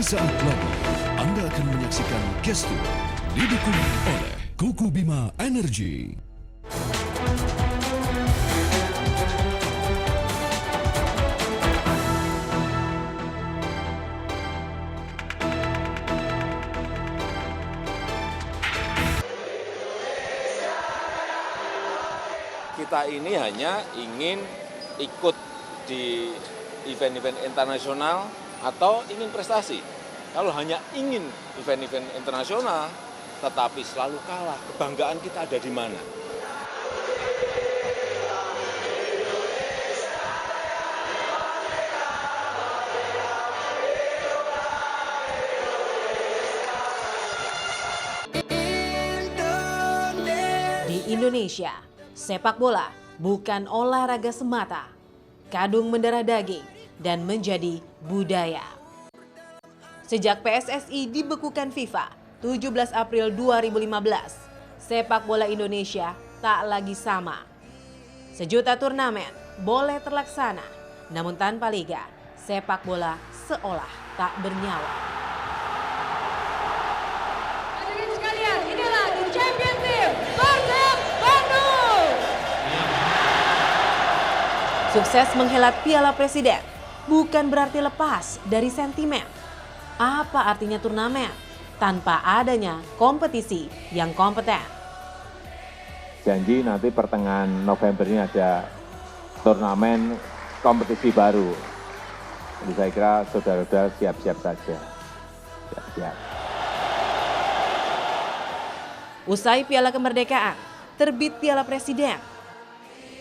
Sesaat lagi Anda akan menyaksikan gestur didukung oleh Kuku Bima Energy. Kita ini hanya ingin ikut di event-event internasional atau ingin prestasi. Kalau hanya ingin event-event internasional, tetapi selalu kalah, kebanggaan kita ada di mana? Di Indonesia, sepak bola bukan olahraga semata, kadung mendarah daging dan menjadi budaya. Sejak PSSI dibekukan FIFA 17 April 2015, sepak bola Indonesia tak lagi sama. Sejuta turnamen boleh terlaksana, namun tanpa liga, sepak bola seolah tak bernyawa. Hadirin sekalian, inilah The Champion Team Persib Bandung. Sukses menghelat Piala Presiden bukan berarti lepas dari sentimen. Apa artinya turnamen tanpa adanya kompetisi yang kompeten? Janji nanti pertengahan November ini ada turnamen kompetisi baru. Jadi saya kira saudara-saudara siap-siap saja. Siap-siap. Usai Piala Kemerdekaan, terbit Piala Presiden.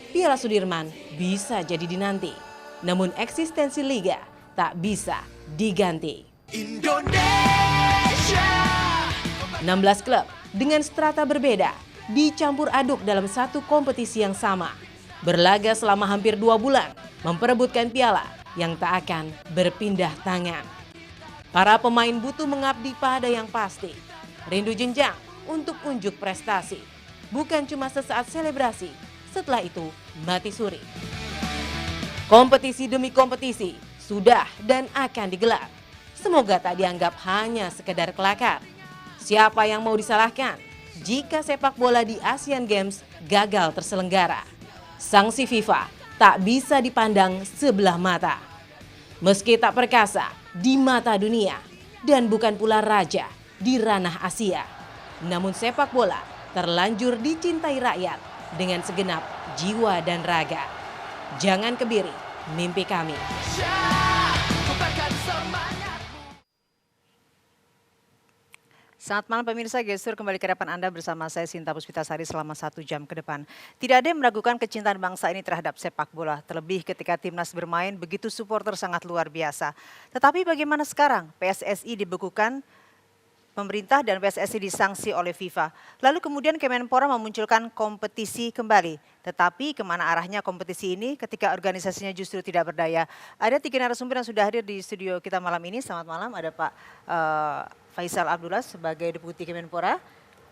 Piala Sudirman bisa jadi dinanti, namun eksistensi liga tak bisa diganti. Indonesia 16 klub dengan strata berbeda dicampur aduk dalam satu kompetisi yang sama. Berlaga selama hampir 2 bulan memperebutkan piala yang tak akan berpindah tangan. Para pemain butuh mengabdi pada yang pasti. Rindu jenjang untuk unjuk prestasi. Bukan cuma sesaat selebrasi, setelah itu mati suri. Kompetisi demi kompetisi sudah dan akan digelar. Semoga tak dianggap hanya sekedar kelakar. Siapa yang mau disalahkan jika sepak bola di Asian Games gagal terselenggara? Sanksi FIFA tak bisa dipandang sebelah mata. Meski tak perkasa di mata dunia dan bukan pula raja di ranah Asia, namun sepak bola terlanjur dicintai rakyat dengan segenap jiwa dan raga. Jangan kebiri mimpi kami. Selamat malam pemirsa, Gestur kembali ke hadapan Anda bersama saya Sinta Puspitasari selama 1 jam ke depan. Tidak ada yang meragukan kecintaan bangsa ini terhadap sepak bola, terlebih ketika timnas bermain begitu supporter sangat luar biasa. Tetapi bagaimana sekarang? PSSI dibekukan, pemerintah dan PSSI disanksi oleh FIFA. Lalu kemudian Kemenpora memunculkan kompetisi kembali. Tetapi kemana arahnya kompetisi ini ketika organisasinya justru tidak berdaya? Ada 3 narasumber yang sudah hadir di studio kita malam ini. Selamat malam, ada Pak Faisal Abdullah sebagai Deputi Kemenpora.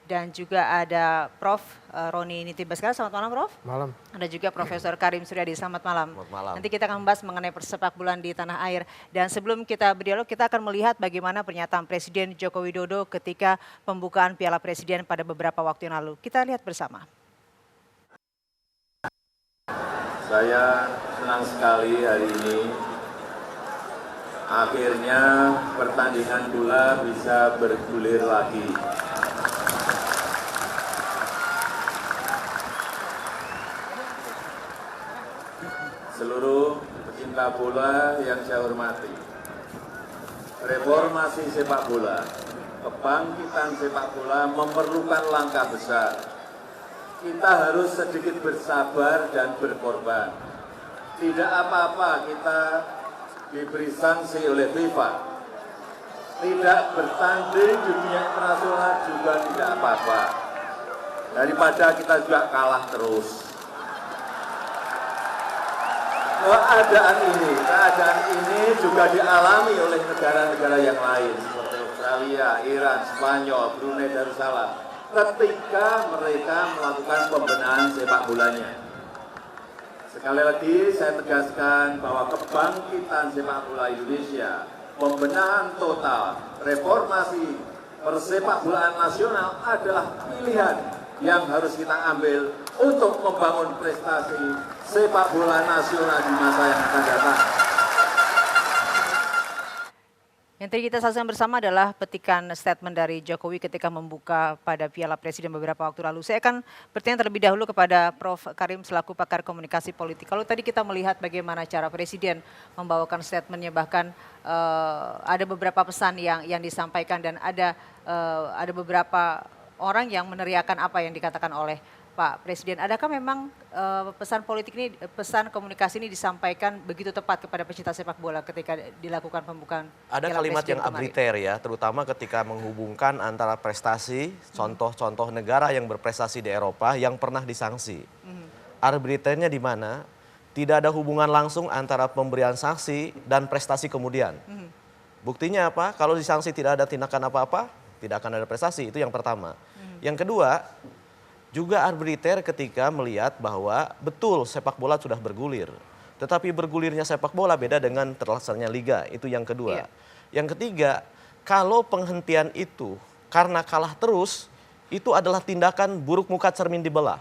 Dan juga ada Prof. Roni Niti Baskara. Selamat malam Prof. Malam. Ada juga Profesor Karim Suryadi. Selamat malam. Selamat malam. Nanti kita akan membahas mengenai persepak bolaan di tanah air. Dan sebelum kita berdialog, kita akan melihat bagaimana pernyataan Presiden Joko Widodo ketika pembukaan Piala Presiden pada beberapa waktu yang lalu. Kita lihat bersama. Saya senang sekali hari ini akhirnya pertandingan bola bisa bergulir lagi. Seluruh pecinta bola yang saya hormati, reformasi sepak bola, kebangkitan sepak bola memerlukan langkah besar. Kita harus sedikit bersabar dan berkorban. Tidak apa-apa kita diberi sanksi oleh FIFA. Tidak bertanding di dunia internasional juga tidak apa-apa. Daripada kita juga kalah terus. Keadaan ini juga dialami oleh negara-negara yang lain seperti Australia, Iran, Spanyol, Brunei Darussalam ketika mereka melakukan pembenahan sepak bolanya. Sekali lagi saya tegaskan bahwa kebangkitan sepak bola Indonesia pembenahan total, reformasi persepak bolaan nasional adalah pilihan yang harus kita ambil untuk membangun prestasi sepak bola nasional di masa yang akan datang. Yang tadi kita saksikan bersama adalah petikan statement dari Jokowi ketika membuka pada Piala Presiden beberapa waktu lalu. Saya akan bertanya terlebih dahulu kepada Prof. Karim selaku pakar komunikasi politik. Kalau tadi kita melihat bagaimana cara Presiden membawakan statementnya, bahkan ada beberapa pesan yang disampaikan dan ada beberapa orang yang meneriakan apa yang dikatakan oleh Pak Presiden. Adakah memang pesan politik ini, pesan komunikasi ini disampaikan begitu tepat kepada pecinta sepak bola ketika dilakukan pembukaan? Ada Piala kalimat Presiden yang kemarin? arbitrary ya, terutama ketika menghubungkan antara prestasi, contoh-contoh negara yang berprestasi di Eropa yang pernah disanksi. Arbitrarnya di mana? Tidak ada hubungan langsung antara pemberian sanksi dan prestasi kemudian. Buktinya apa? Kalau disanksi tidak ada tindakan apa-apa, tidak akan ada prestasi, itu yang pertama. Yang kedua, juga arbiter ketika melihat bahwa betul sepak bola sudah bergulir. Tetapi bergulirnya sepak bola beda dengan terlaksananya liga, itu yang kedua. Yang ketiga, kalau penghentian itu karena kalah terus, itu adalah tindakan buruk muka cermin dibelah.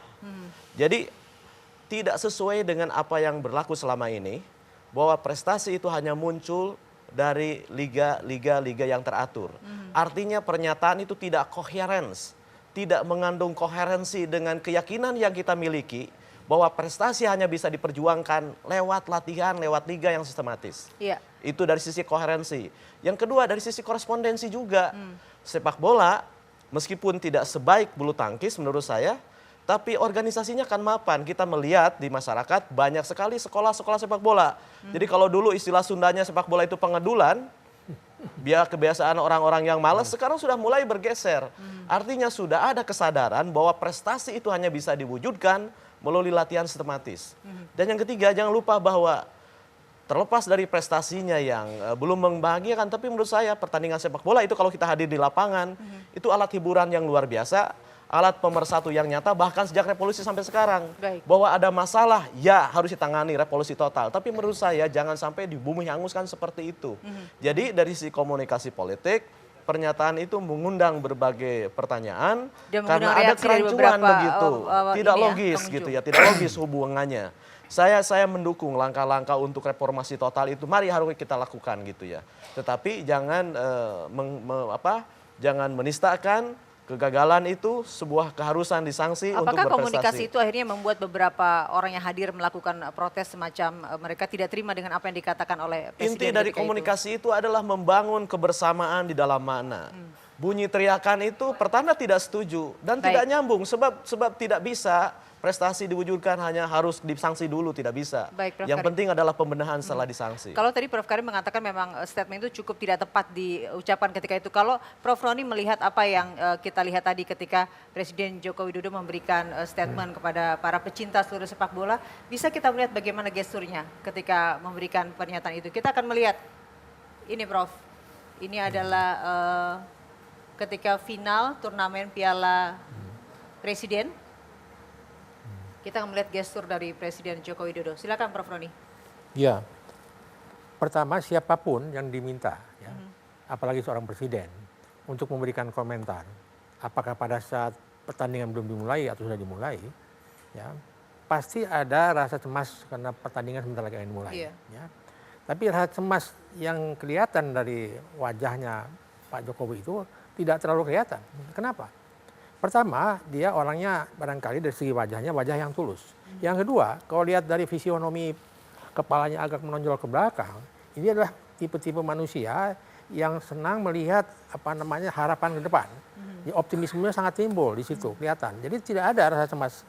Jadi tidak sesuai dengan apa yang berlaku selama ini, bahwa prestasi itu hanya muncul dari liga-liga yang teratur. Artinya pernyataan itu tidak koherens, tidak mengandung koherensi dengan keyakinan yang kita miliki bahwa prestasi hanya bisa diperjuangkan lewat latihan, lewat liga yang sistematis. Itu dari sisi koherensi. Yang kedua dari sisi korespondensi juga. Sepak bola meskipun tidak sebaik bulu tangkis menurut saya, tapi organisasinya kan mapan. Kita melihat di masyarakat banyak sekali sekolah-sekolah sepak bola. Jadi kalau dulu istilah Sundanya sepak bola itu pengedulan, biar kebiasaan orang-orang yang malas, sekarang sudah mulai bergeser. Artinya sudah ada kesadaran bahwa prestasi itu hanya bisa diwujudkan melalui latihan sistematis. Dan yang ketiga, jangan lupa bahwa terlepas dari prestasinya yang belum membahagiakan, tapi menurut saya pertandingan sepak bola itu kalau kita hadir di lapangan, itu alat hiburan yang luar biasa, alat pemersatu yang nyata, bahkan sejak revolusi sampai sekarang. Bahwa ada masalah, ya harus ditangani revolusi total. Tapi menurut saya jangan sampai di bumi hanguskan seperti itu. Jadi dari sisi komunikasi politik, pernyataan itu mengundang berbagai pertanyaan. Dan karena ada kerancuan begitu. Tidak logis gitu ya, tidak logis hubungannya. Saya mendukung langkah-langkah untuk reformasi total itu, mari harus kita lakukan gitu ya. Tetapi jangan jangan menistakan kegagalan itu sebuah keharusan disanksi untuk berprestasi. Apakah komunikasi itu akhirnya membuat beberapa orang yang hadir melakukan protes semacam mereka tidak terima dengan apa yang dikatakan oleh Presiden? Inti dari komunikasi itu adalah membangun kebersamaan di dalam makna. Bunyi teriakan itu pertanda tidak setuju dan tidak nyambung sebab tidak bisa prestasi diwujudkan hanya harus disanksi dulu, tidak bisa. Yang penting adalah pembenahan setelah disanksi. Kalau tadi Prof. Karim mengatakan memang statement itu cukup tidak tepat diucapkan ketika itu. Kalau Prof. Roni melihat apa yang kita lihat tadi ketika Presiden Joko Widodo memberikan statement kepada para pecinta seluruh sepak bola, bisa kita melihat bagaimana gesturnya ketika memberikan pernyataan itu. Kita akan melihat ini Prof. Ini adalah ketika final turnamen Piala Presiden. Kita akan melihat gestur dari Presiden Joko Widodo. Silakan Prof. Roni. Ya, pertama siapapun yang diminta, ya, apalagi seorang presiden, untuk memberikan komentar, apakah pada saat pertandingan belum dimulai atau sudah dimulai, ya, pasti ada rasa cemas karena pertandingan sebentar lagi akan dimulai. Ya. Tapi rasa cemas yang kelihatan dari wajahnya Pak Jokowi itu tidak terlalu kelihatan. Kenapa? Pertama, dia orangnya barangkali dari segi wajahnya, wajah yang tulus. Yang kedua, kalau lihat dari fisionomi kepalanya agak menonjol ke belakang, ini adalah tipe-tipe manusia yang senang melihat harapan ke depan. Optimismenya sangat timbul di situ, kelihatan. Jadi tidak ada rasa cemas.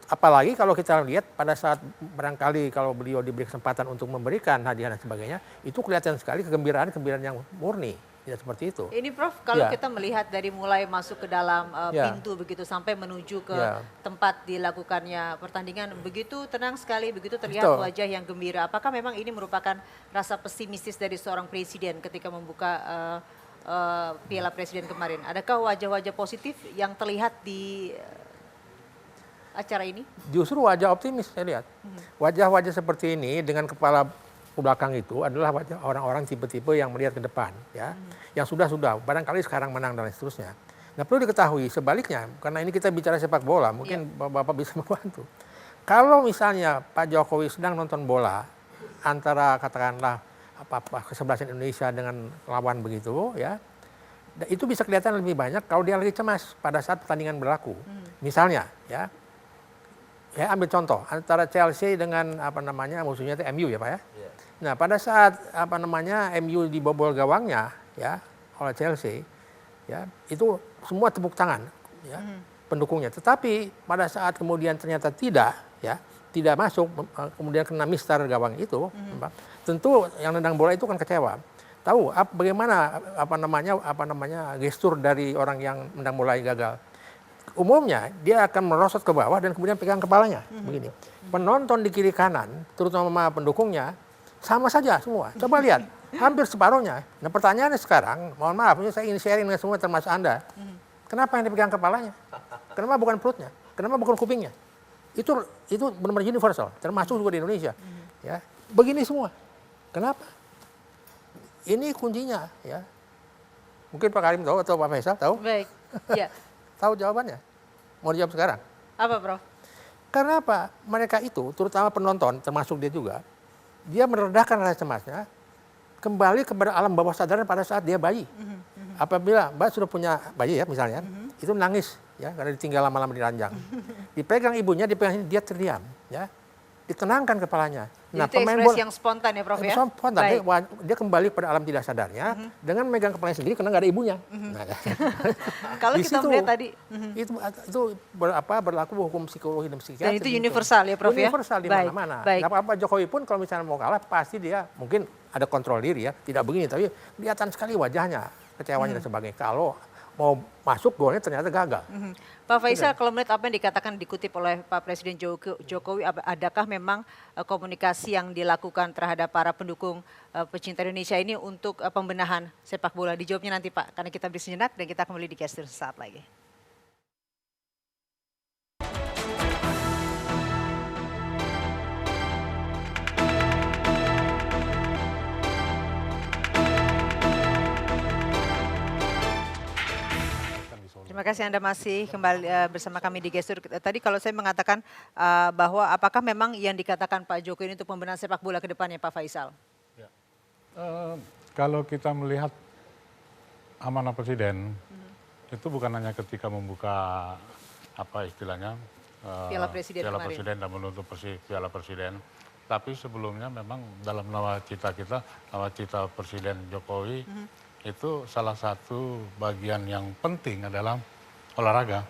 Apalagi kalau kita lihat pada saat barangkali kalau beliau diberi kesempatan untuk memberikan hadiah dan sebagainya, itu kelihatan sekali kegembiraan yang murni. Ya seperti itu. Ini Prof, kalau kita melihat dari mulai masuk ke dalam pintu begitu sampai menuju ke tempat dilakukannya pertandingan, begitu tenang sekali, begitu terlihat wajah yang gembira. Apakah memang ini merupakan rasa pesimistis dari seorang presiden ketika membuka Piala Presiden kemarin? Adakah wajah-wajah positif yang terlihat di acara ini? Justru wajah optimis saya lihat. Wajah-wajah seperti ini dengan kepala belakang itu adalah orang-orang tipe-tipe yang melihat ke depan, ya, yang sudah barangkali sekarang menang dan seterusnya. Nah, perlu diketahui sebaliknya, karena ini kita bicara sepak bola, mungkin Bapak bisa membantu. Kalau misalnya Pak Jokowi sedang nonton bola antara katakanlah kesebelasan Indonesia dengan lawan begitu, ya, itu bisa kelihatan lebih banyak kalau dia lagi cemas pada saat pertandingan berlaku. Misalnya, ya ambil contoh antara Chelsea dengan musuhnya itu MU, ya Pak ya. Nah, pada saat MU dibobol gawangnya, ya, oleh Chelsea, ya, itu semua tepuk tangan, ya, pendukungnya. Tetapi pada saat kemudian ternyata tidak masuk, kemudian kena mister gawang itu, tentu yang nendang bola itu kan kecewa. Tahu bagaimana gestur dari orang yang nendang bola gagal. Umumnya dia akan merosot ke bawah dan kemudian pegang kepalanya begini. Penonton di kiri kanan, terutama pendukungnya, sama saja semua. Coba lihat, hampir separuhnya. Nah, pertanyaannya sekarang, mohon maaf, ini saya ingin sharing dengan semua termasuk Anda. Kenapa yang dipegang kepalanya? Kenapa bukan perutnya? Kenapa bukan kupingnya? Itu benar-benar universal, termasuk juga di Indonesia. Ya, begini semua. Kenapa? Ini kuncinya, ya. Mungkin Pak Karim tahu atau Pak Faisal tahu? Baik. Ya. Tahu jawabannya? Mau dijawab sekarang? Apa, Prof? Karena apa? Mereka itu, terutama penonton, termasuk dia juga, dia meredakan rasa cemasnya, kembali kepada alam bawah sadar pada saat dia bayi. Apabila Mbak sudah punya bayi, ya misalnya, itu nangis, ya, karena ditinggal lama-lama di ranjang. Dipegang ibunya, dia terdiam, ya, ditenangkan kepalanya. Nah, itu ekspresi yang spontan ya, Prof, ya? Spontan, dia kembali pada alam tidak sadarnya dengan megang kepalanya sendiri karena nggak ada ibunya. Nah, kalau kita melihat tadi, itu berlaku hukum psikologi dan psikiatri. Dan itu universal ya, Prof, ya? Universal di mana-mana. Pak Jokowi pun kalau misalnya mau kalah, pasti dia mungkin ada kontrol diri, ya, tidak begini, tapi kelihatan sekali wajahnya, kecewanya dan sebagainya. Kalau mau masuk golnya ternyata gagal. Pak Faisal, kalau melihat apa yang dikutip oleh Pak Presiden Jokowi, adakah memang komunikasi yang dilakukan terhadap para pendukung pecinta Indonesia ini untuk pembenahan sepak bola? Dijawabnya nanti Pak, karena kita beri sejenak dan kita kembali di Gestur sesaat lagi. Terima kasih Anda masih kembali bersama kami di Gestur. Tadi kalau saya mengatakan bahwa apakah memang yang dikatakan Pak Jokowi ini untuk pembenahan sepak bola ke depannya, Pak Faisal? Ya. Kalau kita melihat amanah Presiden, itu bukan hanya ketika membuka Piala Presiden dan menutup Piala Presiden, tapi sebelumnya memang dalam nawacita nawacita Presiden Jokowi, itu salah satu bagian yang penting adalah olahraga.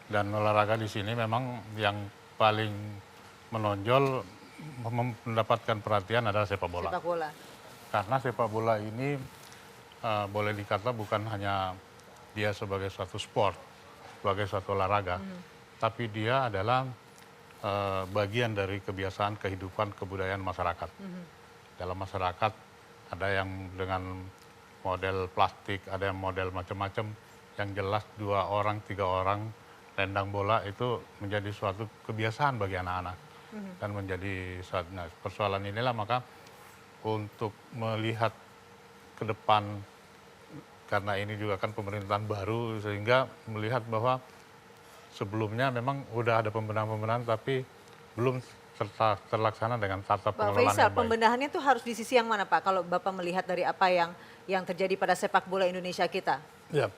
Dan olahraga di sini memang yang paling menonjol mendapatkan perhatian adalah sepak bola. Karena sepak bola ini boleh dikata bukan hanya dia sebagai suatu sport, sebagai suatu olahraga, tapi dia adalah bagian dari kebiasaan kehidupan kebudayaan masyarakat. Dalam masyarakat ada yang dengan model plastik, ada yang model macam-macam, yang jelas 2 orang, 3 orang tendang bola itu menjadi suatu kebiasaan bagi anak-anak. Dan menjadi suatu persoalan inilah maka untuk melihat ke depan, karena ini juga kan pemerintahan baru, sehingga melihat bahwa sebelumnya memang udah ada pembenahan-pembenahan tapi belum terlaksana dengan tata pengelolaan yang baik. Pak Faisal, pembenahannya itu harus di sisi yang mana Pak? Kalau Bapak melihat dari apa yang terjadi pada sepak bola Indonesia kita? Ya,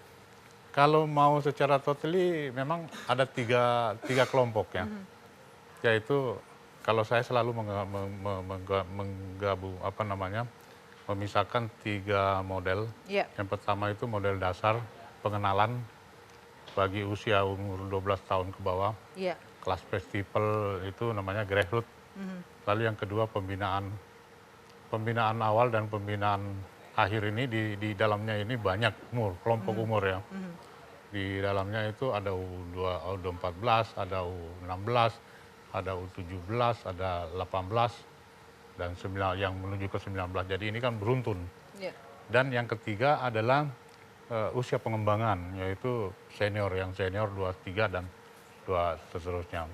kalau mau secara totally memang ada tiga kelompok ya. Yaitu kalau saya selalu memisahkan 3 model. Yang pertama itu model dasar pengenalan bagi usia umur 12 tahun ke bawah. Kelas festival itu namanya grassroots. Lalu yang kedua pembinaan awal dan pembinaan akhir ini di dalamnya ini banyak kelompok umur ya. Di dalamnya itu ada U14, ada U16, ada U17, ada 18 dan yang menuju ke 19. Jadi ini kan beruntun. Dan yang ketiga adalah usia pengembangan, yaitu senior, yang senior 23 dan 2 seterusnya.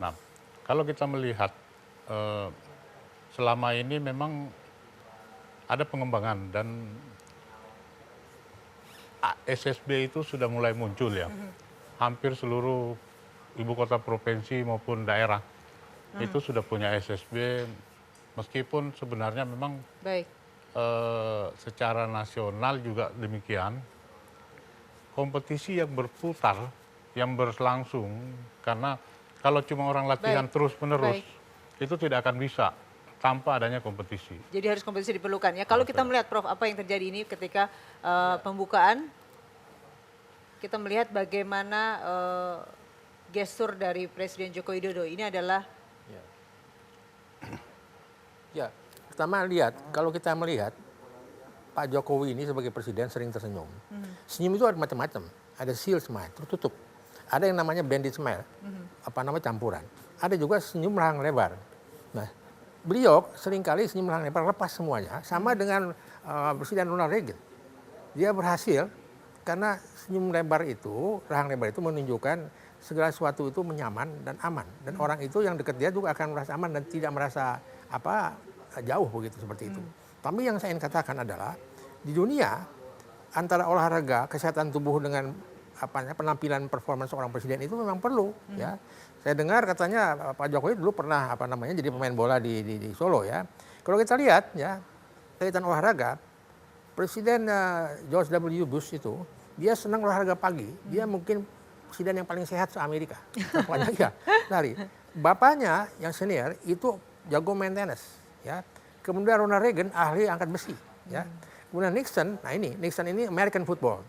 Nah, kalau kita melihat selama ini memang ada pengembangan dan SSB itu sudah mulai muncul ya. Hampir seluruh ibu kota provinsi maupun daerah itu sudah punya SSB, meskipun sebenarnya memang secara nasional juga demikian. Kompetisi yang berputar, yang berlangsung, karena kalau cuma orang latihan terus-menerus, itu tidak akan bisa tanpa adanya kompetisi. Jadi harus kompetisi diperlukan ya. Kalau kita melihat Prof, apa yang terjadi ini ketika pembukaan, kita melihat bagaimana gestur dari Presiden Joko Widodo. Ini adalah Ya, pertama lihat, kalau kita melihat Pak Jokowi ini sebagai presiden sering tersenyum. Senyum itu ada macam-macam. Ada seal smile, tertutup. Ada yang namanya blended smile, campuran. Ada juga senyum rahang lebar. Nah, beliau seringkali senyum rahang lebar lepas semuanya, sama dengan Presiden Ronald Reagan. Dia berhasil karena senyum lebar itu, rahang lebar itu menunjukkan segala sesuatu itu nyaman dan aman. Dan orang itu yang dekat dia juga akan merasa aman dan tidak merasa jauh begitu seperti itu. Tapi yang saya ingin katakan adalah di dunia antara olahraga, kesehatan tubuh dengan penampilan performa seorang presiden itu memang perlu ya. Saya dengar katanya Pak Jokowi dulu pernah jadi pemain bola di Solo ya. Kalau kita lihat ya kaitan olahraga, Presiden George W. Bush itu dia senang olahraga pagi. Dia mungkin presiden yang paling sehat se-Amerika. Apalagi ya lari. Bapaknya yang senior itu jago main tenis ya. Kemudian Ronald Reagan ahli angkat besi ya. Kemudian Nixon, Nixon ini American football.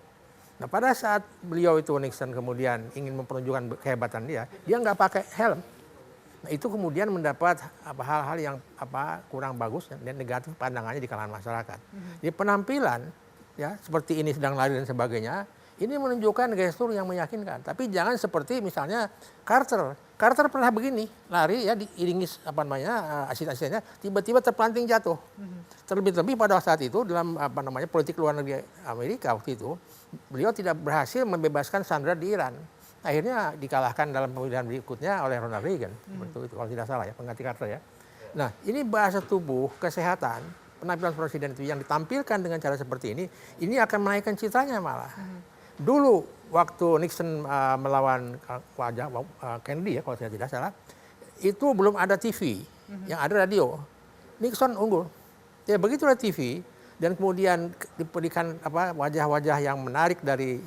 Nah pada saat beliau itu Nixon kemudian ingin mempertunjukkan kehebatan dia nggak pakai helm. Nah itu kemudian mendapat hal-hal yang kurang bagus dan negatif pandangannya di kalangan masyarakat. Jadi penampilan ya seperti ini sedang lari dan sebagainya, ini menunjukkan gestur yang meyakinkan. Tapi jangan seperti misalnya Carter. Carter pernah begini, lari ya diiringi asisten-asistennya, tiba-tiba terpelanting jatuh. Terlebih-lebih pada saat itu dalam politik luar negeri Amerika waktu itu, beliau tidak berhasil membebaskan Sandra di Iran. Akhirnya dikalahkan dalam pemilihan berikutnya oleh Ronald Reagan. Seperti itu kalau tidak salah ya, pengganti Carter ya. Nah, ini bahasa tubuh, kesehatan, penampilan presiden itu yang ditampilkan dengan cara seperti ini akan menaikkan citranya malah. Dulu waktu Nixon melawan Kennedy ya kalau saya tidak salah, itu belum ada TV, yang ada radio. Nixon unggul. Ya begitu ada TV dan kemudian diberikan wajah-wajah yang menarik dari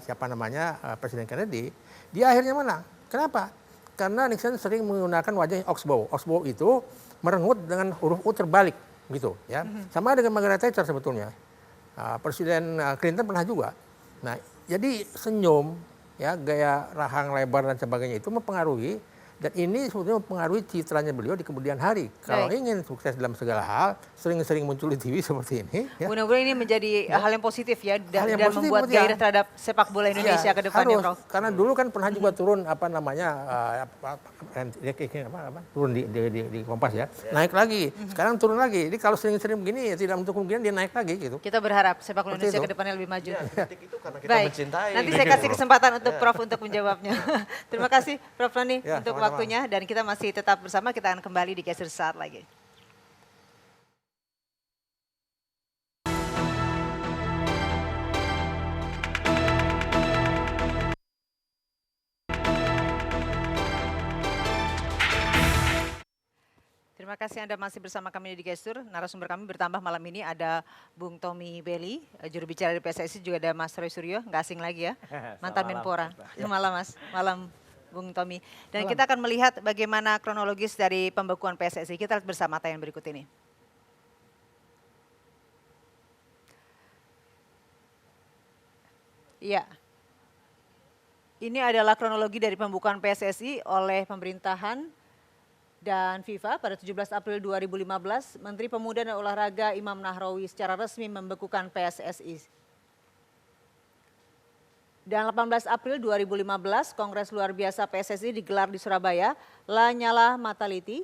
Presiden Kennedy, dia akhirnya menang. Kenapa? Karena Nixon sering menggunakan wajah oxbow. Oxbow itu merengut dengan huruf U terbalik gitu ya. Sama dengan Margaret Thatcher sebetulnya. Presiden Clinton pernah juga. Nah, jadi senyum, ya gaya rahang lebar dan sebagainya itu mempengaruhi dan ini sebetulnya mempengaruhi citranya beliau di kemudian hari. Kalau ingin sukses dalam segala hal, sering-sering muncul di TV seperti ini. Ya. Mudah-mudahan ini menjadi hal yang positif ya dan membuat gairah terhadap sepak bola Indonesia ke depannya, Prof. Karena dulu kan pernah juga turun turun di Kompas ya, naik lagi. Sekarang turun lagi. Jadi kalau sering-sering begini ya tidak untuk kemungkinan dia naik lagi gitu. Kita berharap sepak bola Indonesia ke depannya lebih maju. Itu karena kita mencintai. Nanti saya kasih kesempatan untuk Prof untuk menjawabnya. Terima kasih Prof Roni untuk waktunya dan kita masih tetap bersama, kita akan kembali di Gestur saat lagi. Terima kasih Anda masih bersama kami di Gestur. Narasumber kami bertambah malam ini ada Bung Tommy Belly, juru bicara dari PSSI, juga ada Mas Roy Suryo, nggak asing lagi ya, mantan Menpora. Malam Mas, malam Bung Tommy. Dan kita akan melihat bagaimana kronologis dari pembekuan PSSI. Kita lihat bersama tayangan berikut ini. Iya. Ini adalah kronologi dari pembukaan PSSI oleh pemerintahan dan FIFA pada 17 April 2015. Menteri Pemuda dan Olahraga Imam Nahrawi secara resmi membekukan PSSI. Dan 18 April 2015, Kongres Luar Biasa PSSI digelar di Surabaya. Lanyala Mataliti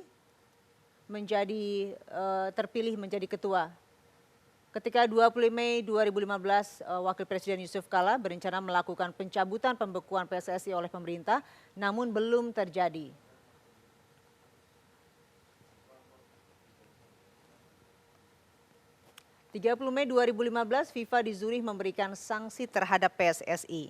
terpilih menjadi ketua. Ketika 20 Mei 2015, Wakil Presiden Yusuf Kala berencana melakukan pencabutan pembekuan PSSI oleh pemerintah, namun belum terjadi. 30 Mei 2015 FIFA di Zurich memberikan sanksi terhadap PSSI.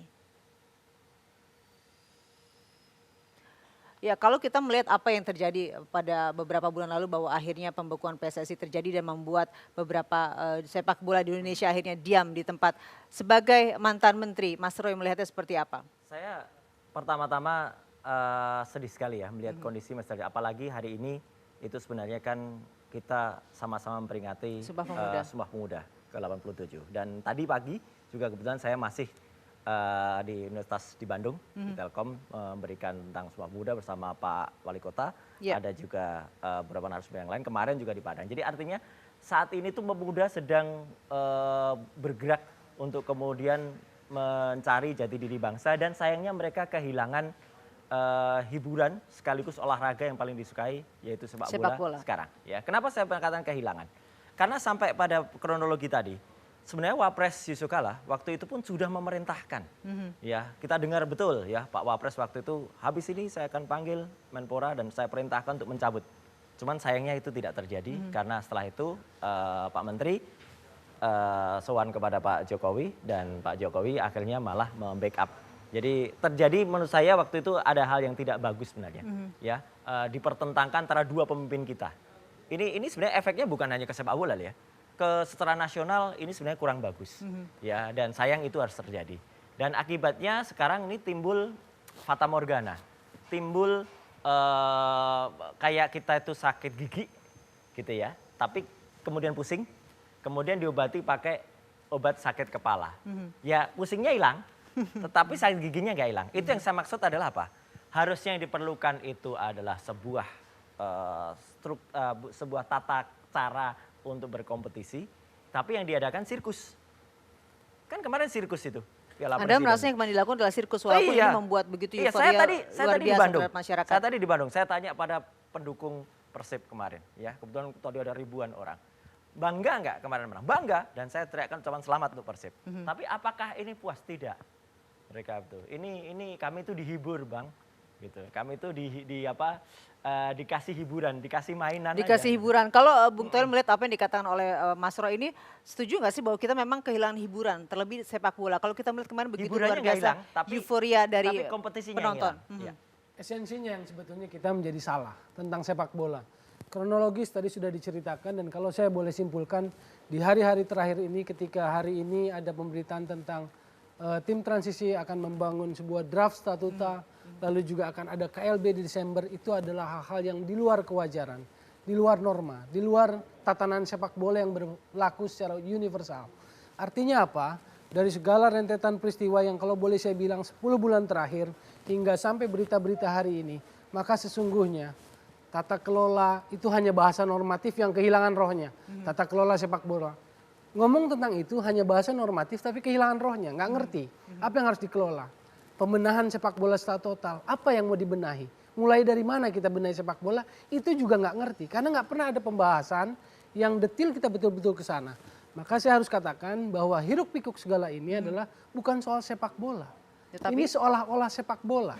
Ya, kalau kita melihat apa yang terjadi pada beberapa bulan lalu bahwa akhirnya pembekuan PSSI terjadi dan membuat beberapa sepak bola di Indonesia akhirnya diam di tempat. Sebagai mantan menteri, Mas Roy melihatnya seperti apa? Saya pertama-tama sedih sekali ya melihat kondisi Mas Roy. Apalagi hari ini itu sebenarnya kan kita sama-sama memperingati Sumpah Pemuda ke-87. Dan tadi pagi juga kebetulan saya masih di Universitas di Bandung, di Telkom, memberikan tentang Sumpah Pemuda bersama Pak Wali Kota. Ada juga beberapa narasumber yang lain, kemarin juga di Padang. Jadi artinya saat ini tuh pemuda sedang bergerak untuk kemudian mencari jati diri bangsa, dan sayangnya mereka kehilangan hiburan sekaligus olahraga yang paling disukai, yaitu sepak bola sekarang. Ya, kenapa saya mengatakan kehilangan? Karena sampai pada kronologi tadi, sebenarnya Wapres Yusuf Kala waktu itu pun sudah memerintahkan. Ya, kita dengar betul ya Pak Wapres waktu itu, habis ini saya akan panggil Menpora dan saya perintahkan untuk mencabut. Cuman sayangnya itu tidak terjadi karena setelah itu Pak Menteri sowan kepada Pak Jokowi dan Pak Jokowi akhirnya malah membackup. Jadi terjadi menurut saya waktu itu ada hal yang tidak bagus sebenarnya. Ya, dipertentangkan antara dua pemimpin kita. Ini sebenarnya efeknya bukan hanya ke sepak bola ya. Ke secara nasional ini sebenarnya kurang bagus. Ya, dan sayang itu harus terjadi. Dan akibatnya sekarang ini timbul fata morgana. Timbul kayak kita itu sakit gigi gitu ya. Tapi kemudian pusing, kemudian diobati pakai obat sakit kepala. Ya, pusingnya hilang, tetapi sakit giginya nggak hilang. Itu yang saya maksud adalah apa? Harusnya yang diperlukan itu adalah sebuah tata cara untuk berkompetisi, tapi yang diadakan sirkus. Kan kemarin sirkus itu. Anda merasa yang kemarin dilakukan adalah sirkus, walaupun ini membuat begitu euforia luar biasa terhadap masyarakat. Saya tadi di Bandung, saya tanya pada pendukung Persib kemarin, ya kebetulan tadi ada ribuan orang. Bangga nggak kemarin menang? Bangga, dan saya teriakkan ucapan selamat untuk Persib. Tapi apakah ini puas? Tidak. Mereka itu, ini kami itu dihibur bang, gitu. Kami itu dikasih hiburan, dikasih mainan. Dikasih hiburan. Kalau Bung Toel melihat apa yang dikatakan oleh Mas Roy ini, setuju nggak sih bahwa kita memang kehilangan hiburan, terlebih sepak bola? Kalau kita melihat kemarin begitu luar biasa, euforia dari penonton. Esensinya yang sebetulnya kita menjadi salah tentang sepak bola. Kronologis tadi sudah diceritakan, dan kalau saya boleh simpulkan, di hari-hari terakhir ini ketika hari ini ada pemberitaan tentang tim transisi akan membangun sebuah draft statuta, lalu juga akan ada KLB di Desember, itu adalah hal-hal yang di luar kewajaran, di luar norma, di luar tatanan sepak bola yang berlaku secara universal. Artinya apa? Dari segala rentetan peristiwa yang kalau boleh saya bilang 10 bulan terakhir hingga sampai berita-berita hari ini, maka sesungguhnya tata kelola itu hanya bahasa normatif yang kehilangan rohnya. Tata kelola sepak bola. Ngomong tentang itu hanya bahasa normatif tapi kehilangan rohnya, nggak ngerti apa yang harus dikelola. Pembenahan sepak bola secara total, apa yang mau dibenahi? Mulai dari mana kita benahi sepak bola, itu juga nggak ngerti. Karena nggak pernah ada pembahasan yang detil kita betul-betul ke sana. Maka saya harus katakan bahwa hiruk pikuk segala ini adalah bukan soal sepak bola. Ini seolah-olah sepak bola.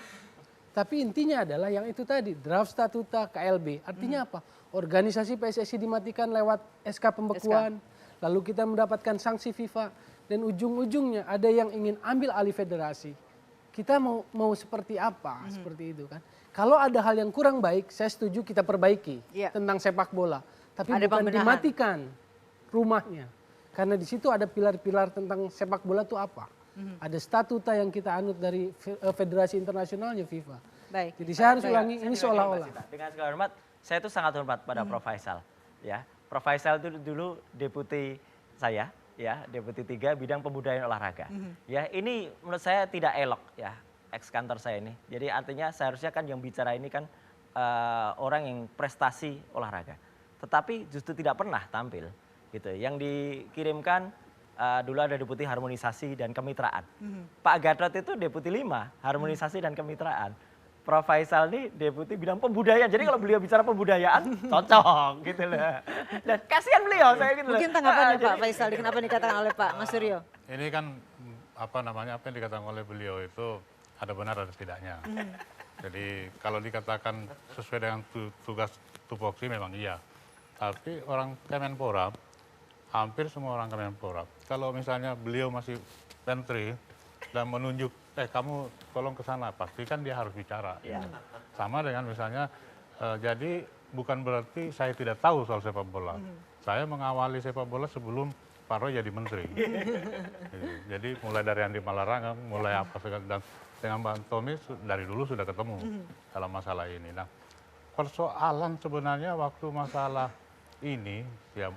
Tapi intinya adalah yang itu tadi, draft statuta KLB. Artinya apa? Organisasi PSSI dimatikan lewat SK pembekuan. Lalu kita mendapatkan sanksi FIFA, dan ujung-ujungnya ada yang ingin ambil alih federasi. Kita mau seperti apa? Seperti itu kan. Kalau ada hal yang kurang baik, saya setuju kita perbaiki tentang sepak bola. Tapi bukan dimatikan rumahnya. Karena di situ ada pilar-pilar tentang sepak bola itu apa? Ada statuta yang kita anut dari Federasi Internasionalnya FIFA. Baik. Jadi saya harus ulangi, ini seolah-olah. Dengan segala hormat, saya itu sangat hormat pada Prof. Faisal. Ya, Prof. Faisal itu dulu deputi saya, ya, deputi 3 bidang pembudayaan olahraga. Ya, ini menurut saya tidak elok ya, ex kantor saya ini. Jadi artinya seharusnya kan yang bicara ini kan orang yang prestasi olahraga. Tetapi justru tidak pernah tampil gitu. Yang dikirimkan dulu ada deputi harmonisasi dan kemitraan. Pak Gatot itu deputi 5 harmonisasi dan kemitraan. Prof. Faisal ini deputi bidang pembudayaan. Jadi kalau beliau bicara pembudayaan, cocok gitu loh. Dan kasihan beliau saya gitu loh. Mungkin tanggapannya Pak Faisal, kenapa dikatakan oleh Pak Mas Suryo? Ini kan apa yang dikatakan oleh beliau itu ada benar ada tidaknya. Jadi kalau dikatakan sesuai dengan tugas tupoksi memang iya. Tapi orang Kemenpora hampir semua orang Kemenpora. Kalau misalnya beliau masih menteri dan menunjuk, kamu tolong ke sana, pasti kan dia harus bicara. Sama dengan misalnya, jadi bukan berarti saya tidak tahu soal sepak bola. Saya mengawali sepak bola sebelum Pak Roy jadi menteri. Jadi mulai dari Andi Malarangeng, mulai apa segala, dan dengan Bang Tommy dari dulu sudah ketemu dalam masalah ini. Nah, persoalan sebenarnya waktu masalah ini, ya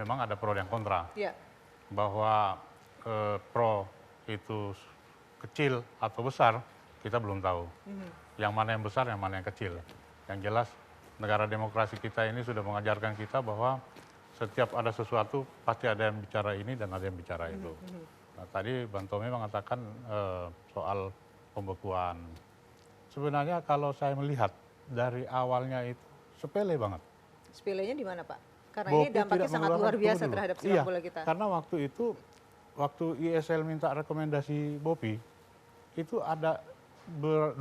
memang ada pro dan kontra. Bahwa pro itu kecil atau besar, kita belum tahu. Yang mana yang besar, yang mana yang kecil. Yang jelas negara demokrasi kita ini sudah mengajarkan kita bahwa setiap ada sesuatu pasti ada yang bicara ini dan ada yang bicara itu. Nah, tadi Bang Tommy mengatakan soal pembekuan. Sebenarnya kalau saya melihat dari awalnya itu sepele banget. Sepelenya di mana, Pak? Karena Bopi ini dampaknya sangat luar biasa terhadap sepak bola kita. Karena waktu itu, waktu ISL minta rekomendasi Bopi, itu ada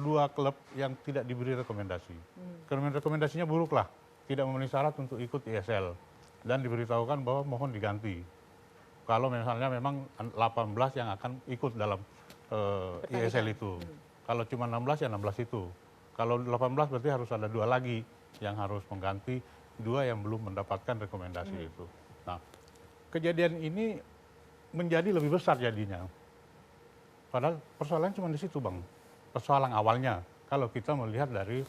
dua klub yang tidak diberi rekomendasi. Rekomendasinya buruk lah, tidak memenuhi syarat untuk ikut ISL. Dan diberitahukan bahwa mohon diganti. Kalau misalnya memang 18 yang akan ikut dalam ISL itu. Kalau cuma 16 ya 16 itu. Kalau 18 berarti harus ada 2 lagi yang harus mengganti 2 yang belum mendapatkan rekomendasi itu. Nah, kejadian ini menjadi lebih besar jadinya. Padahal persoalannya cuma di situ, Bang. Persoalan awalnya. Kalau kita melihat dari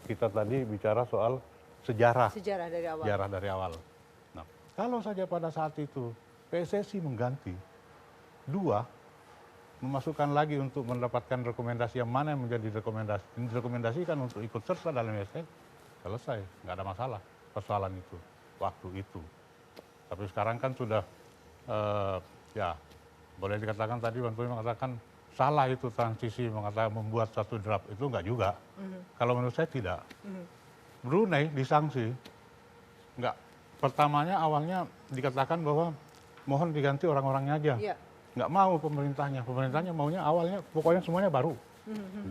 kita tadi bicara soal sejarah dari awal. Nah, kalau saja pada saat itu PSSI mengganti 2, memasukkan lagi untuk mendapatkan rekomendasi yang mana yang menjadi direkomendasikan untuk ikut serta dalam ISL, selesai, nggak ada masalah persoalan itu waktu itu. Tapi sekarang kan sudah ya boleh dikatakan tadi Bang Tommy mengatakan salah itu transisi, mengatakan membuat satu draft, itu enggak juga. Kalau menurut saya tidak. Brunei disanksi, enggak. Pertamanya awalnya dikatakan bahwa mohon diganti orang-orangnya aja. Enggak mau pemerintahnya maunya awalnya pokoknya semuanya baru.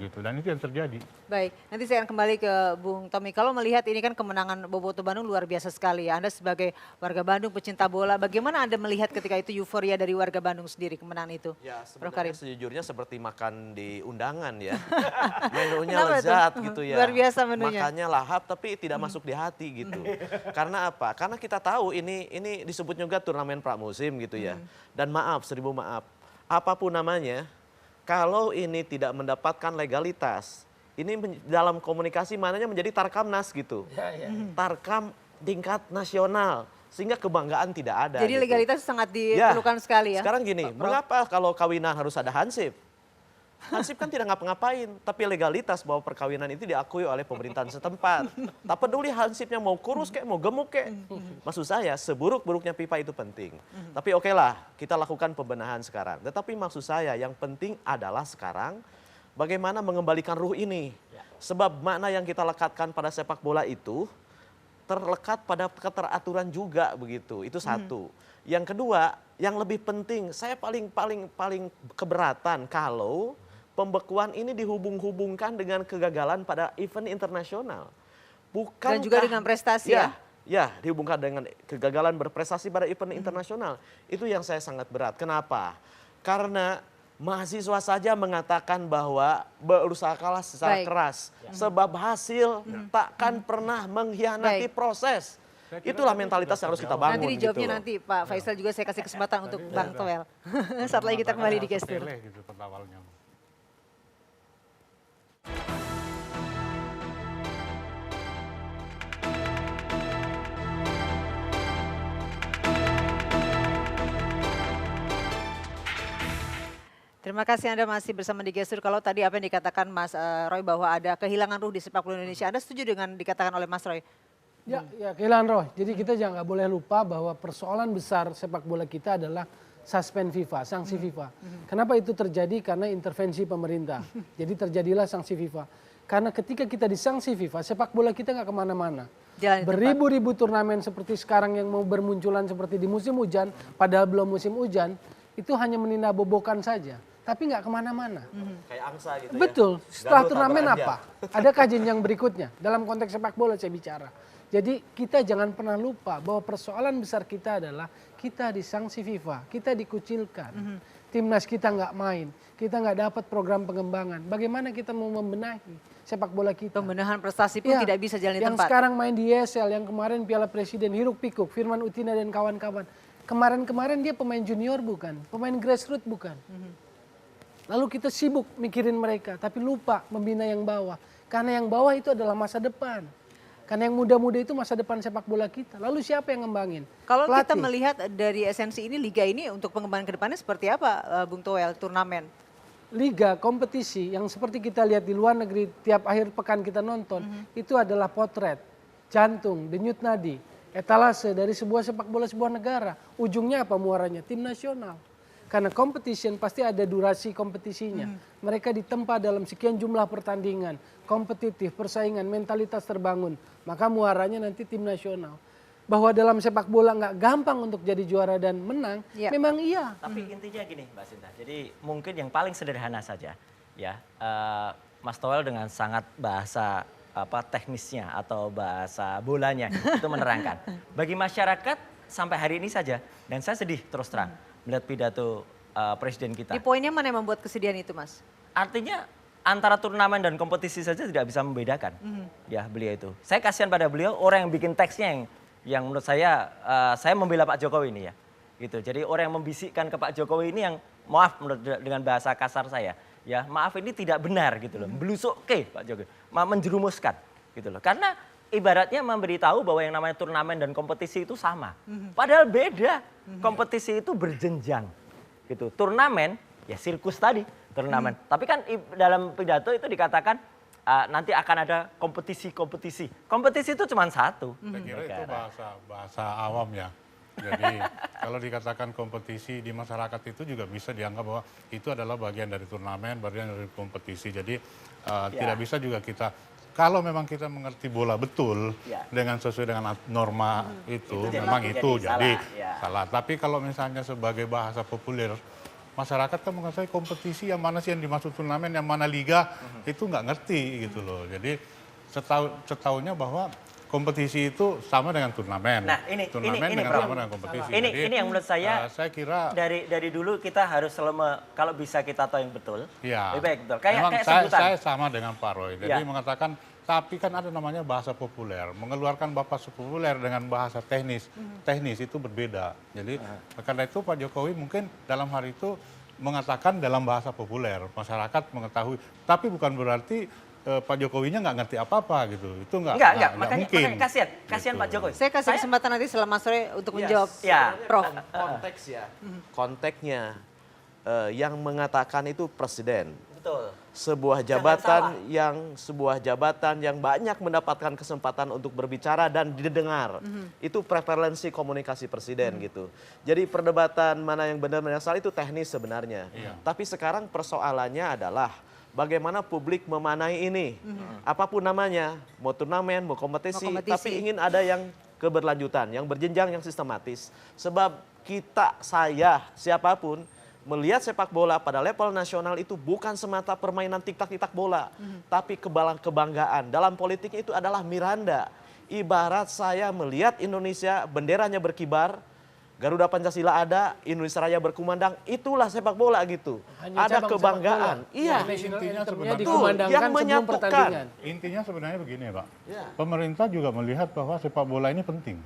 Gitu, dan itu yang terjadi. Baik, nanti saya akan kembali ke Bung Tommy. Kalau melihat ini kan kemenangan Boboto Bandung luar biasa sekali ya. Anda sebagai warga Bandung, pecinta bola, bagaimana Anda melihat ketika itu euforia dari warga Bandung sendiri kemenangan itu? Ya sebenarnya sejujurnya seperti makan di undangan ya. Menunya Kenapa lezat itu? gitu ya. Luar biasa menunya. Makannya lahap tapi tidak masuk di hati gitu. Karena apa? Karena kita tahu ini disebut juga turnamen pramusim gitu ya. Dan maaf, 1000 maaf. Apapun namanya, kalau ini tidak mendapatkan legalitas, ini dalam komunikasi mananya menjadi tarkamnas gitu. Tarkam tingkat nasional, sehingga kebanggaan tidak ada. Jadi gitu. legalitas sangat diperlukan sekali ya. Sekarang gini, mengapa kalau kawinan harus ada hansip? Hansip kan tidak ngapa-ngapain, tapi legalitas bahwa perkawinan itu diakui oleh pemerintahan setempat. Tak peduli hansipnya mau kurus kayak, mau gemuk kayak. Maksud saya, seburuk-buruknya pipa itu penting. Tapi oke lah, kita lakukan pembenahan sekarang. Tetapi maksud saya yang penting adalah sekarang bagaimana mengembalikan ruh ini. Sebab makna yang kita lekatkan pada sepak bola itu terlekat pada keteraturan juga begitu. Itu satu. Yang kedua, yang lebih penting, saya paling keberatan kalau pembekuan ini dihubung-hubungkan dengan kegagalan pada event internasional. Dan juga dengan prestasi ya? Ya, dihubungkan dengan kegagalan berprestasi pada event internasional. Itu yang saya sangat berat. Kenapa? Karena mahasiswa saja mengatakan bahwa berusahalah secara keras. Sebab hasil takkan pernah mengkhianati proses. Itulah mentalitas yang harus kita bangun. Nanti dijawabnya gitu nanti Pak Faisal juga saya kasih kesempatan untuk Bang Toel. Saat lagi kita kembali di Gestur. Gitu, awalnya. Terima kasih Anda masih bersama di Gestur. Kalau tadi apa yang dikatakan Mas Roy bahwa ada kehilangan ruh di sepak bola Indonesia, Anda setuju dengan dikatakan oleh Mas Roy? Ya kehilangan roh. Jadi kita jangan nggak boleh lupa bahwa persoalan besar sepak bola kita adalah suspend FIFA, sanksi FIFA. Kenapa itu terjadi? Karena intervensi pemerintah. Jadi terjadilah sanksi FIFA. Karena ketika kita disanksi FIFA, sepak bola kita nggak kemana-mana. Beribu-ribu turnamen seperti sekarang yang mau bermunculan seperti di musim hujan, padahal belum musim hujan, itu hanya meninabobokan saja. tapi nggak kemana-mana. Kayak angsa gitu ya. Betul. Setelah Gaduh, turnamen tabrak apa? Adakah jenjang berikutnya? Dalam konteks sepak bola saya bicara. Jadi kita jangan pernah lupa bahwa persoalan besar kita adalah kita disanksi FIFA, kita dikucilkan. Timnas kita nggak main, kita nggak dapat program pengembangan. Bagaimana kita mau membenahi sepak bola kita? Pembenahan prestasi pun tidak bisa jalan di Yang tempat. sekarang main di ESL, yang kemarin Piala Presiden, hiruk pikuk, Firman Utina dan kawan-kawan. Kemarin-kemarin dia pemain junior bukan, pemain grassroots bukan. Lalu kita sibuk mikirin mereka, tapi lupa membina yang bawah. Karena yang bawah itu adalah masa depan. Karena yang muda-muda itu masa depan sepak bola kita. Lalu siapa yang ngembangin? Kalau kita Pelatih. melihat dari esensi ini, liga ini untuk pengembangan ke depannya seperti apa, Bung Toel, turnamen? Liga, kompetisi yang seperti kita lihat di luar negeri tiap akhir pekan kita nonton, itu adalah potret, jantung, denyut nadi, etalase dari sebuah sepak bola sebuah negara. Ujungnya apa muaranya? Tim nasional. Karena competition pasti ada durasi kompetisinya. Mereka ditempa dalam sekian jumlah pertandingan, kompetitif, persaingan, mentalitas terbangun. Maka muaranya nanti tim nasional. Bahwa dalam sepak bola nggak gampang untuk jadi juara dan menang, memang iya. Tapi intinya gini Mbak Sinta, jadi mungkin yang paling sederhana saja ya, Mas Toel dengan sangat bahasa teknisnya atau bahasa bolanya itu menerangkan. Bagi masyarakat sampai hari ini saja, dan saya sedih terus terang melihat pidato presiden kita. Di poinnya mana yang membuat kesedihan itu, Mas? Artinya antara turnamen dan kompetisi saja tidak bisa membedakan. Ya beliau itu. Saya kasihan pada beliau orang yang bikin teksnya yang menurut saya membela Pak Jokowi ini ya. Gitu. Jadi orang yang membisikkan ke Pak Jokowi ini yang maaf menurut dengan bahasa kasar saya. Ya, maaf ini tidak benar gitu loh. Belusuk Pak Jokowi. Menjerumuskan gitu loh. Karena ibaratnya memberitahu bahwa yang namanya turnamen dan kompetisi itu sama. Padahal beda. Kompetisi itu berjenjang. Gitu. Turnamen ya sirkus tadi, turnamen. Tapi kan dalam pidato itu dikatakan nanti akan ada kompetisi-kompetisi. Kompetisi itu cuma satu. Saya kira itu bahasa awam ya. Jadi kalau dikatakan kompetisi di masyarakat itu juga bisa dianggap bahwa itu adalah bagian dari turnamen, bagian dari kompetisi. Jadi tidak bisa juga kita, kalau memang kita mengerti bola betul dengan sesuai dengan norma itu memang itu jadi salah. Tapi kalau misalnya sebagai bahasa populer, masyarakat kan menguasai kompetisi yang mana sih yang dimaksud turnamen, yang mana liga, itu nggak ngerti gitu loh. Jadi setahunya bahwa kompetisi itu sama dengan turnamen. Nah ini sama dengan kompetisi. Ini yang menurut saya kira dari dulu kita harus selalu kalau bisa kita tahu yang betul. Ya. Lebih baik betul. Kayak sebutan. Saya sama dengan Pak Roy. Jadi mengatakan tapi kan ada namanya bahasa populer. Mengeluarkan bahasa populer dengan bahasa teknis. Teknis itu berbeda. Jadi karena itu Pak Jokowi mungkin dalam hari itu mengatakan dalam bahasa populer. Masyarakat mengetahui. Tapi bukan berarti Pak Jokowinya nggak ngerti apa-apa gitu. Itu nggak mungkin. Makanya kasihan Pak Jokowi. Saya kasih kesempatan nanti setelah Mas Roy untuk menjawab. Ya, Prof. Konteks ya. Konteksnya yang mengatakan itu presiden. Betul. Sebuah jabatan yang banyak mendapatkan kesempatan untuk berbicara dan didengar. Itu preferensi komunikasi presiden gitu. Jadi perdebatan mana yang benar mana yang salah itu teknis sebenarnya. Tapi sekarang persoalannya adalah bagaimana publik memanai ini. Apapun namanya, mau turnamen, mau kompetisi, tapi ingin ada yang keberlanjutan, yang berjenjang, yang sistematis. Sebab saya, siapapun, melihat sepak bola pada level nasional itu bukan semata permainan tik-tak bola, tapi kebanggaan. Dalam politik itu adalah Miranda. Ibarat saya melihat Indonesia benderanya berkibar, Garuda Pancasila ada, Indonesia Raya berkumandang, itulah sepak bola gitu. Ada kebanggaan. Iya. Intinya sebenarnya yang menyatukan. Intinya sebenarnya begini Pak. Pemerintah juga melihat bahwa sepak bola ini penting.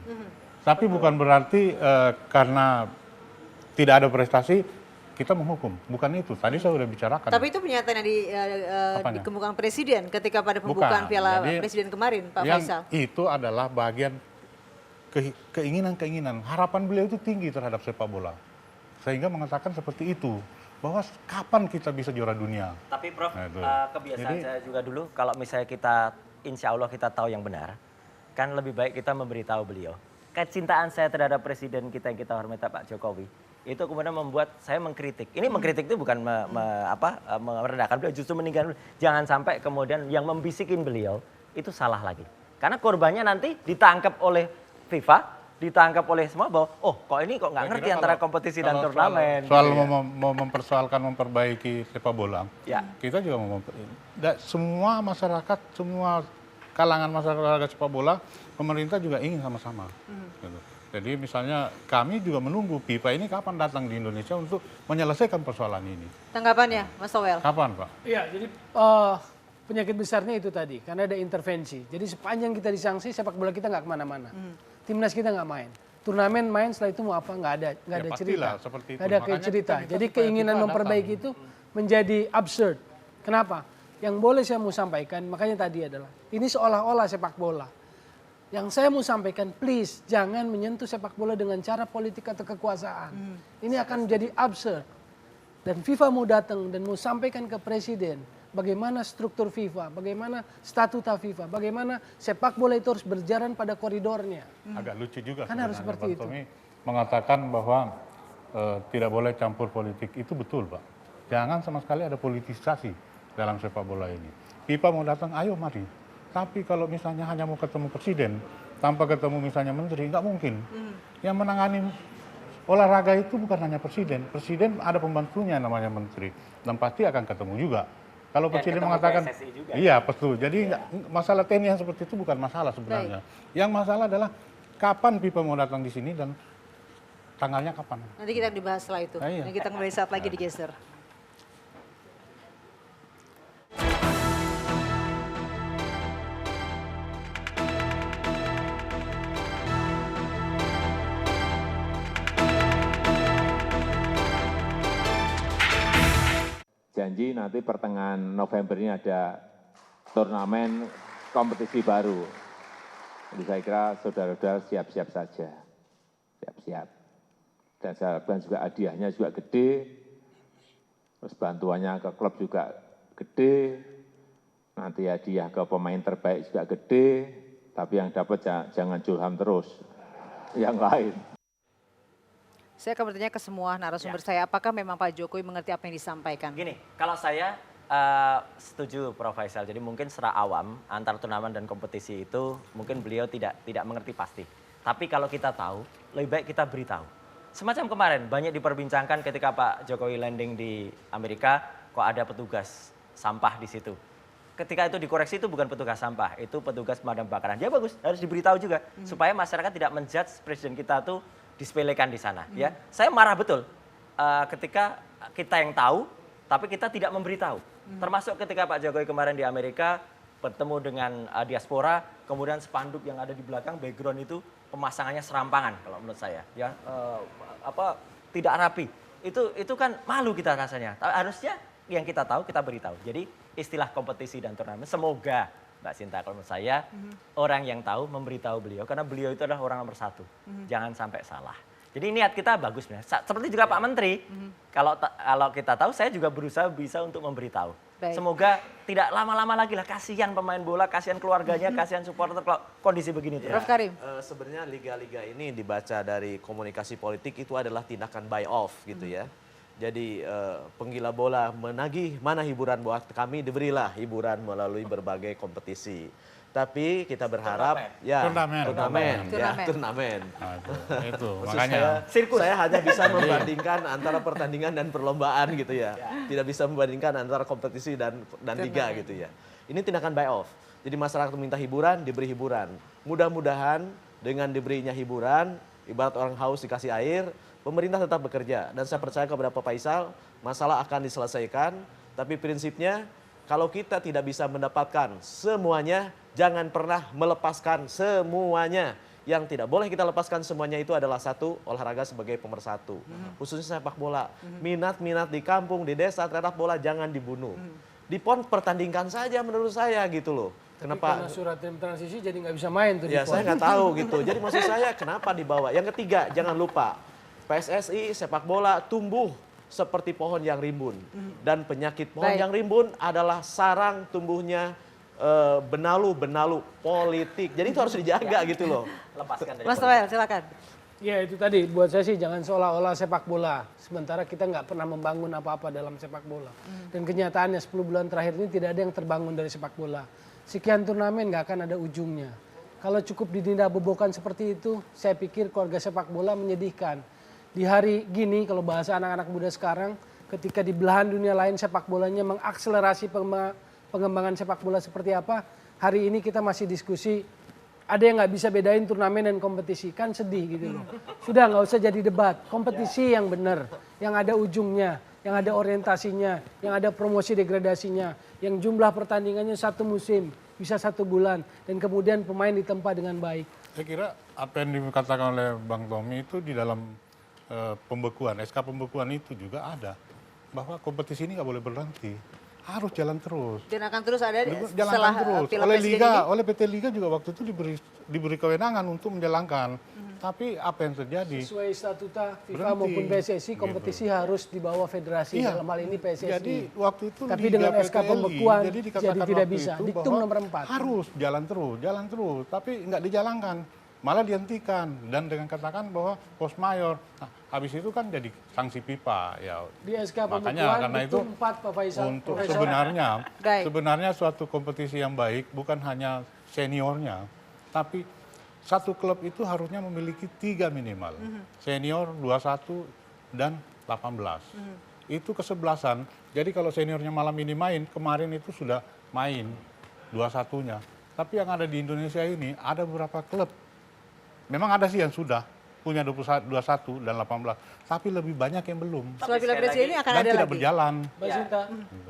Tapi bukan berarti karena tidak ada prestasi kita menghukum, bukan itu. Tadi saya sudah bicarakan. Tapi itu pernyataan yang dikemukakan Presiden ketika pada pembukaan Piala Presiden kemarin, Pak Faisal. Itu adalah bagian keinginan-keinginan. Harapan beliau itu tinggi terhadap sepak bola. Sehingga mengatakan seperti itu. Bahwa kapan kita bisa juara dunia. Tapi Prof, kebiasaan saya juga dulu, kalau misalnya kita, insya Allah kita tahu yang benar, kan lebih baik kita memberitahu beliau. Kecintaan saya terhadap Presiden kita yang kita hormati Pak Jokowi, itu kemudian membuat saya mengkritik. Ini mengkritik itu bukan merendahkan beliau, justru meninggalkan beliau. Jangan sampai kemudian yang membisikin beliau itu salah lagi. Karena korbannya nanti ditangkap oleh FIFA, ditangkap oleh semua bahwa oh kok ini kok nggak Saya ngerti kira antara kalau- kompetisi dan kalau turnamen. Soal gitu ya. mau mempersoalkan memperbaiki sepak bola, Ya. kita juga semua masyarakat, semua kalangan masyarakat sepak bola, pemerintah juga ingin sama-sama. Gitu. Jadi misalnya kami juga menunggu FIFA ini kapan datang di Indonesia untuk menyelesaikan persoalan ini. Tanggapannya, Mas Towel? Kapan, Pak? Iya, jadi penyakit besarnya itu tadi, karena ada intervensi. Jadi sepanjang kita disanksi, sepak bola kita nggak kemana-mana. Timnas kita nggak main. Turnamen main, setelah itu mau apa, nggak ada pastilah, cerita. seperti itu. Nggak ada Makanya cerita. kita Jadi supaya keinginan FIFA memperbaiki datang. itu menjadi absurd. Kenapa? Yang boleh saya mau sampaikan, makanya tadi adalah, ini seolah-olah sepak bola. Yang saya mau sampaikan, please jangan menyentuh sepak bola dengan cara politik atau kekuasaan. Ini akan menjadi absurd. Dan FIFA mau datang dan mau sampaikan ke presiden bagaimana struktur FIFA, bagaimana statuta FIFA, bagaimana sepak bola itu harus berjalan pada koridornya. Agak lucu juga Kan harus seperti Bang itu. Tommy mengatakan bahwa tidak boleh campur politik. Itu betul, Pak. Jangan sama sekali ada politisasi dalam sepak bola ini. FIFA mau datang, ayo mari. Tapi kalau misalnya hanya mau ketemu presiden, tanpa ketemu misalnya menteri, nggak mungkin. Yang menangani olahraga itu bukan hanya presiden. Presiden ada pembantunya namanya menteri. Dan pasti akan ketemu juga. Kalau presiden ketemu mengatakan, PSSI juga. iya betul. Jadi masalah teknis yang seperti itu bukan masalah sebenarnya. Yang masalah adalah kapan FIFA mau datang di sini dan tanggalnya kapan. Nanti kita dibahas setelah itu. Iya. Dan kita kembali saat lagi di Geser. Janji nanti pertengahan November ini ada turnamen kompetisi baru. Jadi saya kira saudara-saudara siap-siap saja. Siap-siap. Dan saya harapkan juga hadiahnya juga gede. Terus bantuannya ke klub juga gede. Nanti hadiah ke pemain terbaik juga gede. Tapi yang dapat jangan Julham terus. Yang lain. Saya akan bertanya ke semua narasumber saya, apakah memang Pak Jokowi mengerti apa yang disampaikan? Gini, kalau saya setuju Prof. Faisal. Jadi mungkin secara awam antar turnamen dan kompetisi itu mungkin beliau tidak mengerti pasti. Tapi kalau kita tahu, lebih baik kita beritahu. Semacam kemarin banyak diperbincangkan ketika Pak Jokowi landing di Amerika, kok ada petugas sampah di situ. Ketika itu dikoreksi itu bukan petugas sampah, itu petugas pemadam kebakaran. Ya bagus, harus diberitahu juga supaya masyarakat tidak menjudge presiden kita tuh disepelekan di sana. Ya, saya marah betul ketika kita yang tahu, tapi kita tidak memberitahu. Termasuk ketika Pak Jokowi kemarin di Amerika bertemu dengan diaspora, kemudian spanduk yang ada di belakang background itu pemasangannya serampangan kalau menurut saya. Ya, tidak rapi. Itu kan malu kita rasanya. Harusnya yang kita tahu kita beritahu. Jadi istilah kompetisi dan turnamen semoga Mbak Sinta, kalau menurut saya orang yang tahu memberitahu beliau karena beliau itu adalah orang nomor satu. Jangan sampai salah. Jadi niat kita bagus, seperti juga Pak Menteri. Kalau kita tahu, saya juga berusaha bisa untuk memberitahu. Baik. Semoga tidak lama-lama lagi lah. Kasihan pemain bola, kasihan keluarganya, kasihan supporter kalau kondisi begini. Prof. Karim. Sebenarnya liga-liga ini dibaca dari komunikasi politik itu adalah tindakan buy off gitu ya. Jadi penggila bola menagih mana hiburan buat kami, diberilah hiburan melalui berbagai kompetisi. Tapi kita berharap turnamen. Nah, itu Maksud makanya saya hanya bisa membandingkan antara pertandingan dan perlombaan gitu ya. Tidak bisa membandingkan antara kompetisi dan liga gitu ya. Ini tindakan buy off. Jadi masyarakat meminta hiburan, diberi hiburan. Mudah-mudahan dengan diberinya hiburan, ibarat orang haus dikasih air, pemerintah tetap bekerja. Dan saya percaya kepada Pak Faisal, masalah akan diselesaikan. Tapi prinsipnya, kalau kita tidak bisa mendapatkan semuanya, jangan pernah melepaskan semuanya. Yang tidak boleh kita lepaskan semuanya itu adalah satu, olahraga sebagai pemersatu. Khususnya sepak bola. Minat-minat di kampung, di desa terhadap bola jangan dibunuh. Di-PON pertandingkan saja menurut saya gitu loh. Kenapa? Karena surat transisi jadi nggak bisa main tuh. Ya saya nggak tahu gitu. Jadi maksud saya kenapa dibawa. Yang ketiga, jangan lupa. PSSI sepak bola tumbuh seperti pohon yang rimbun. Dan penyakit pohon yang rimbun adalah sarang tumbuhnya benalu-benalu politik. Jadi itu harus dijaga gitu loh. Lepaskan dari Mas Toel, silakan. Ya itu tadi, buat saya sih jangan seolah-olah sepak bola. Sementara kita nggak pernah membangun apa-apa dalam sepak bola. Dan kenyataannya 10 bulan terakhir ini tidak ada yang terbangun dari sepak bola. Sekian turnamen nggak akan ada ujungnya. Kalau cukup didinda-bobokan seperti itu, saya pikir keluarga sepak bola menyedihkan. Di hari gini, kalau bahasa anak-anak muda sekarang, ketika di belahan dunia lain sepak bolanya mengakselerasi pengembangan sepak bola seperti apa, hari ini kita masih diskusi, ada yang nggak bisa bedain turnamen dan kompetisi, kan sedih gitu loh. Sudah nggak usah jadi debat, kompetisi yang benar, yang ada ujungnya, yang ada orientasinya, yang ada promosi degradasinya, yang jumlah pertandingannya 1 musim, bisa 1 bulan, dan kemudian pemain ditempa dengan baik. Saya kira apa yang dikatakan oleh Bang Tommy itu di dalam pembekuan, SK pembekuan itu juga ada. Bahwa kompetisi ini nggak boleh berhenti, harus jalan terus. Dan akan terus ada Jalankan terus. Oleh Liga, oleh PT Liga juga waktu itu diberi kewenangan untuk menjalankan. Tapi apa yang terjadi? Sesuai statuta FIFA maupun PSSI, kompetisi harus di bawah federasi, dalam hal ini PSSI. Jadi waktu itu tapi dengan SK pembekuan jadi tidak bisa. Diktum nomor 4. Harus jalan terus, tapi nggak dijalankan, malah dihentikan dan dengan katakan bahwa force majeure. Nah, habis itu kan jadi sanksi FIFA ya. Di SK pembekuan makanya karena itu 4 Pak Faisal. untuk sebenarnya suatu kompetisi yang baik bukan hanya seniornya, tapi satu klub itu harusnya memiliki 3 minimal. Senior 21 dan 18. Itu kesebelasan. Jadi kalau seniornya malam ini main, kemarin itu sudah main 21-nya. Tapi yang ada di Indonesia ini ada beberapa klub. Memang ada sih yang sudah punya 21 dan 18, tapi lebih banyak yang belum. Setelah Piala Presiden ini akan dan ada tidak lagi. berjalan. Mbak Sinta,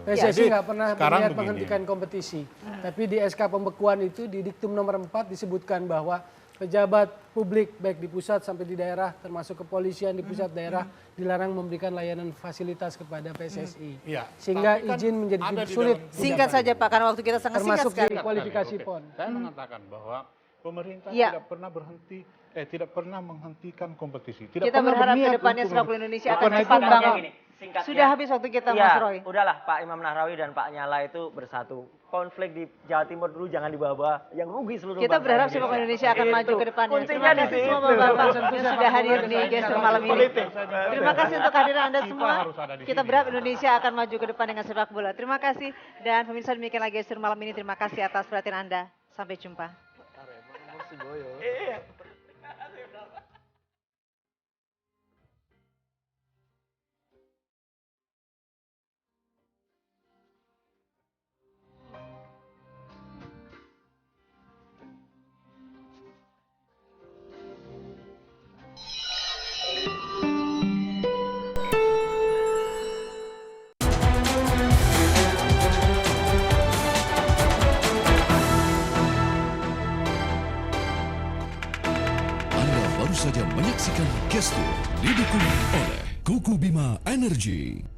PSSI nggak pernah berniat menghentikan kompetisi. Tapi di SK pembekuan itu di diktum nomor 4 disebutkan bahwa pejabat publik baik di pusat sampai di daerah, termasuk kepolisian di pusat daerah, dilarang memberikan layanan fasilitas kepada PSSI. Sehingga izin menjadi sulit. Singkat saja Pak, karena waktu kita sangat singkat sekali. Termasuk di kualifikasi PON. Saya mengatakan bahwa pemerintah tidak pernah tidak pernah menghentikan kompetisi. Kita berharap ke depannya sepak bola Indonesia akan cepat bangun. Sudah habis waktu kita, Mas Roy. Udahlah, Pak Imam Nahrawi dan Pak Nyala itu bersatu. Konflik di Jawa Timur dulu jangan dibawa, yang rugi seluruh kita berharap sepak bola Indonesia akan maju ke depannya. Terima kasih semua Bapak yang sudah hadir di gestur malam ini. Terima kasih untuk kehadiran Anda semua. Kita berharap Indonesia akan maju ke depan dengan sepak bola. Terima kasih. Dan pemirsa demikian lagi gestur malam ini. Terima kasih atas perhatian Anda. Sampai jumpa. Saja menyaksikan Gestur didukung oleh Kuku Bima Energy.